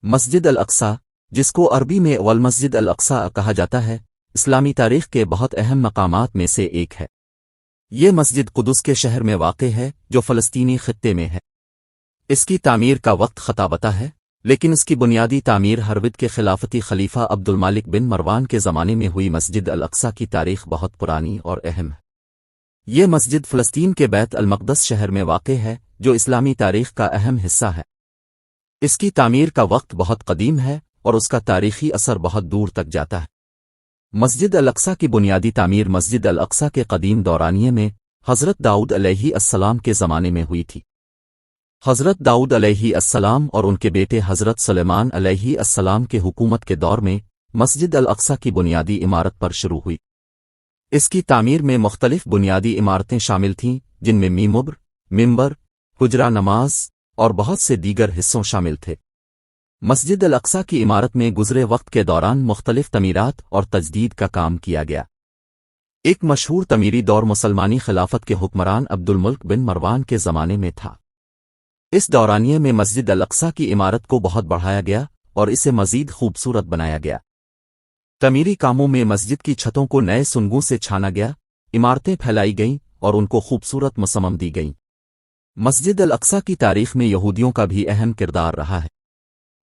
مسجد Al-Aqsa, جس کو عربی میں والمسجد الاقصی کہا جاتا ہے، اسلامی تاریخ کے بہت اہم مقامات میں سے ایک ہے۔ یہ مسجد قدس کے شہر میں واقع ہے جو فلسطینی خطے میں ہے۔ اس کی تعمیر کا وقت خطا بتا ہے، لیکن اس کی بنیادی تعمیر ہرود کے خلافتی خلیفہ عبد المالک بن مروان کے زمانے میں ہوئی۔ مسجد الاقصی کی تاریخ بہت پرانی اور اہم ہے۔ یہ مسجد فلسطین کے بیت المقدس شہر میں واقع ہے جو اسلامی تاریخ کا اہم حصہ ہے۔ اس کی تعمیر کا وقت بہت قدیم ہے اور اس کا تاریخی اثر بہت دور تک جاتا ہے۔ مسجد الاقصی کی بنیادی تعمیر مسجد الاقصی کے قدیم دورانیے میں حضرت داؤد علیہ السلام کے زمانے میں ہوئی تھی۔ حضرت داؤد علیہ السلام اور ان کے بیٹے حضرت سلیمان علیہ السلام کے حکومت کے دور میں مسجد الاقصی کی بنیادی عمارت پر شروع ہوئی۔ اس کی تعمیر میں مختلف بنیادی عمارتیں شامل تھیں، جن میں میمبر، ممبر، حجرہ نماز اور بہت سے دیگر حصوں شامل تھے۔ مسجد الاقصی کی عمارت میں گزرے وقت کے دوران مختلف تعمیرات اور تجدید کا کام کیا گیا۔ ایک مشہور تعمیری دور مسلمانی خلافت کے حکمران عبد الملک بن مروان کے زمانے میں تھا۔ اس دورانیے میں مسجد الاقصی کی عمارت کو بہت بڑھایا گیا اور اسے مزید خوبصورت بنایا گیا۔ تعمیری کاموں میں مسجد کی چھتوں کو نئے سنگوں سے چھانا گیا، عمارتیں پھیلائی گئیں اور ان کو خوبصورت مصمم دی گئیں۔ مسجد الاقصی کی تاریخ میں یہودیوں کا بھی اہم کردار رہا ہے۔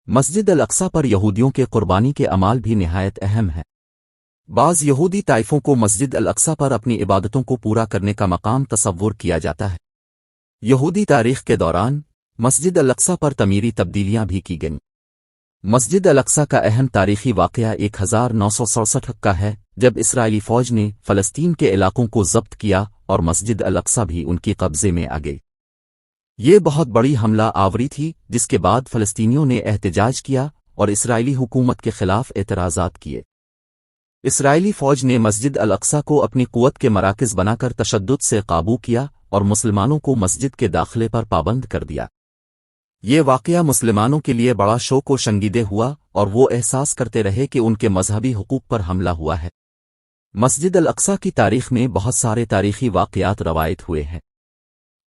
مسجد الاقصی پر یہودیوں کے قربانی کے اعمال بھی نہایت اہم ہیں۔ بعض یہودی طائفوں کو مسجد الاقصی پر اپنی عبادتوں کو پورا کرنے کا مقام تصور کیا جاتا ہے۔ یہودی تاریخ کے دوران مسجد الاقصی پر تعمیری تبدیلیاں بھی کی گئیں۔ مسجد الاقصی کا اہم تاریخی واقعہ 1967 کا ہے، جب اسرائیلی فوج نے فلسطین کے علاقوں کو ضبط کیا اور مسجد الاقصی بھی ان کی قبضے میں آ گئی۔ یہ بہت بڑی حملہ آوری تھی، جس کے بعد فلسطینیوں نے احتجاج کیا اور اسرائیلی حکومت کے خلاف اعتراضات کیے۔ اسرائیلی فوج نے مسجد الاقصی کو اپنی قوت کے مراکز بنا کر تشدد سے قابو کیا اور مسلمانوں کو مسجد کے داخلے پر پابند کر دیا۔ یہ واقعہ مسلمانوں کے لیے بڑا شوق و شنگیدہ ہوا اور وہ احساس کرتے رہے کہ ان کے مذہبی حقوق پر حملہ ہوا ہے۔ مسجد الاقصی کی تاریخ میں بہت سارے تاریخی واقعات روایت ہوئے ہیں۔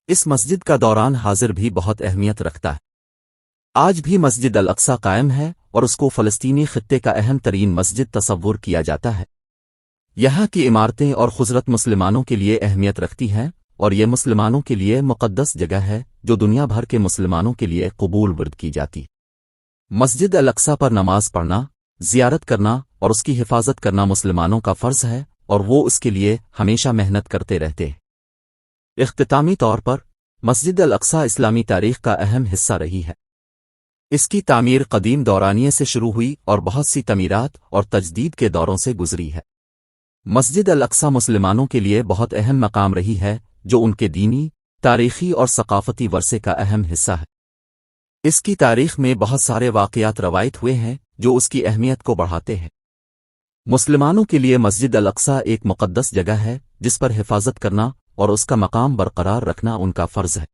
اس مسجد کا دوران حاضر بھی بہت اہمیت رکھتا ہے۔ آج بھی مسجد الاقصی قائم ہے اور اس کو فلسطینی خطے کا اہم ترین مسجد تصور کیا جاتا ہے۔ یہاں کی عمارتیں اور خضرت مسلمانوں کے لیے اہمیت رکھتی ہیں اور یہ مسلمانوں کے لیے مقدس جگہ ہے جو دنیا بھر کے مسلمانوں کے لیے قبول ورد کی جاتی۔ مسجد الاقصی پر نماز پڑھنا، زیارت کرنا اور اس کی حفاظت کرنا مسلمانوں کا فرض ہے اور وہ اس کے لیے ہمیشہ محنت کرتے رہتے ہیں۔ اختتامی طور پر مسجد الاقصی اسلامی تاریخ کا اہم حصہ رہی ہے۔ اس کی تعمیر قدیم دورانیے سے شروع ہوئی اور بہت سی تعمیرات اور تجدید کے دوروں سے گزری ہے۔ مسجد الاقصی مسلمانوں کے لیے بہت اہم مقام رہی ہے جو ان کے دینی، تاریخی اور ثقافتی ورثے کا اہم حصہ ہے۔ اس کی تاریخ میں بہت سارے واقعات روایت ہوئے ہیں جو اس کی اہمیت کو بڑھاتے ہیں۔ مسلمانوں کے لیے مسجد الاقصی ایک مقدس جگہ ہے جس پر حفاظت کرنا اور اس کا مقام برقرار رکھنا ان کا فرض ہے۔